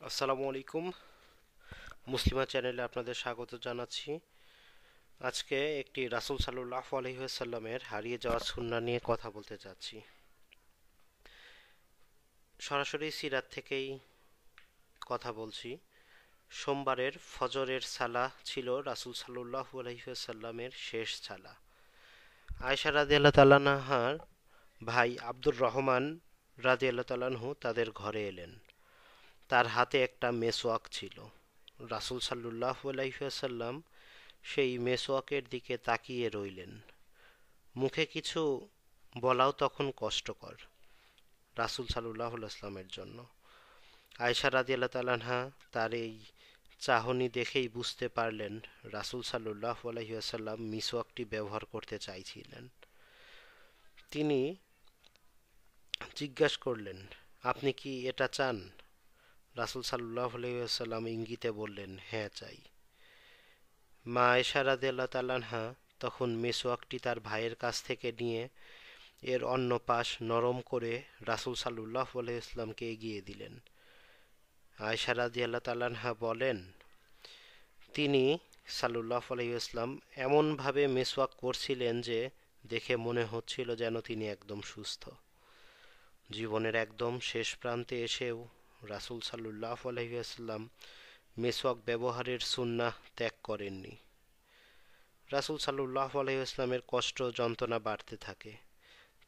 আসসালামু আলাইকুম। মুসলিমা চ্যানেলে আপনাদের স্বাগত জানাচ্ছি। আজকে একটি রাসূল সাল্লাল্লাহু আলাইহি ওয়াসাল্লামের হারিয়ে যাওয়া সুন্নাহ নিয়ে কথা বলতে চাচ্ছি। সরাসরি সিরাত থেকেই কথা বলছি। সোমবারের ফজরের সালাহ ছিল রাসূল সাল্লাল্লাহু আলাইহি ওয়াসাল্লামের শেষ সালাহ। আয়েশা রাদিয়াল্লাহু তাআলা আনহার ভাই আব্দুর রহমান রাদিয়াল্লাহু তাআলা আনহু তাদের ঘরে এলেন। তার হাতে একটা মেসওয়াক ছিল। রাসূল সাল্লাল্লাহু আলাইহি ওয়াসাল্লাম সেই মেসওয়াকের দিকে তাকিয়ে রইলেন। মুখে কিছু বলাও তখন কষ্টকর রাসূল সাল্লাল্লাহু আলাইহি ওয়াসাল্লামের জন্য। আয়েশা রাদিয়াল্লাহু তাআলা আনহা তার এই চাহনি দেখেই বুঝতে পারলেন রাসূল সাল্লাল্লাহু আলাইহি ওয়াসাল্লাম মিসওয়াকটি ব্যবহার করতে চাইছিলেন। তিনি জিজ্ঞাসা করলেন, আপনি কি এটা চান? রাসূল সাল্লাল্লাহু আলাইহি ওয়াসাল্লাম ইঙ্গিতে বললেন, হ্যাঁ চাই। মা আয়েশা রাদিয়াল্লাহু তাআলা আনহা তখন মেসওয়াকটি তার ভাইয়ের কাছ থেকে নিয়ে এর অন্য পাশ নরম করে রাসূল সাল্লাল্লাহু আলাইহি ওয়াসাল্লামকে এগিয়ে দিলেন। আয়েশা রাদিয়াল্লাহু তাআলা আনহা বলেন, তিনি সাল্লাল্লাহু আলাইহি ওয়াসাল্লাম এমনভাবে মেসওয়াক করছিলেন যে দেখে মনে হচ্ছিল যেন তিনি একদম সুস্থ। জীবনের একদম শেষ প্রান্তে এসেও রাসূল সাল্লাল্লাহু আলাইহি ওয়াসাল্লাম মেসওয়াক ব্যবহারের সুন্নাহ ত্যাগ করেননি। রাসূল সাল্লাল্লাহু আলাইহি ওয়াসাল্লামের কষ্ট যন্ত্রণা বাড়তে থাকে।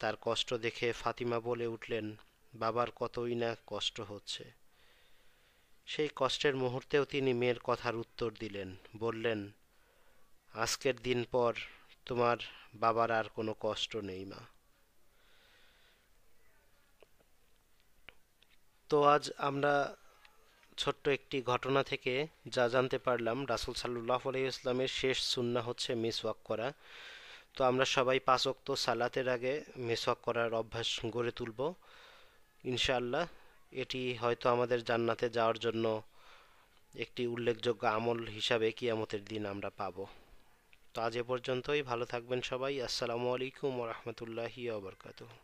তার কষ্ট দেখে ফাতিমা বলে উঠলেন, বাবার কতই না কষ্ট হচ্ছে। সেই কষ্টের মুহূর্তেও তিনি মেয়ের কথার উত্তর দিলেন, বললেন, আজকের দিন পর তোমার বাবার আর কোনো কষ্ট নেই মা। তো আজ আমরা ছোট্ট একটি ঘটনা থেকে যা জানতে পারলাম, রাসূল সাল্লাল্লাহু আলাইহি ওয়াসাল্লামের শেষ সুন্নাহ হচ্ছে মিসওয়াক করা। তো আমরা সবাই ৫ ওয়াক্ত সালাতের আগে মিসওয়াক করার অভ্যাস গড়ে তুলব ইনশাআল্লাহ। এটি হয়তো আমাদের জান্নাতে যাওয়ার জন্য একটি উল্লেখযোগ্য আমল হিসাবে কিয়ামতের দিন আমরা পাব। তো আজ এ পর্যন্তই। ভালো থাকবেন সবাই। আসসালামু আলাইকুম ওয়া রাহমাতুল্লাহি ওয়া বারাকাতুহু।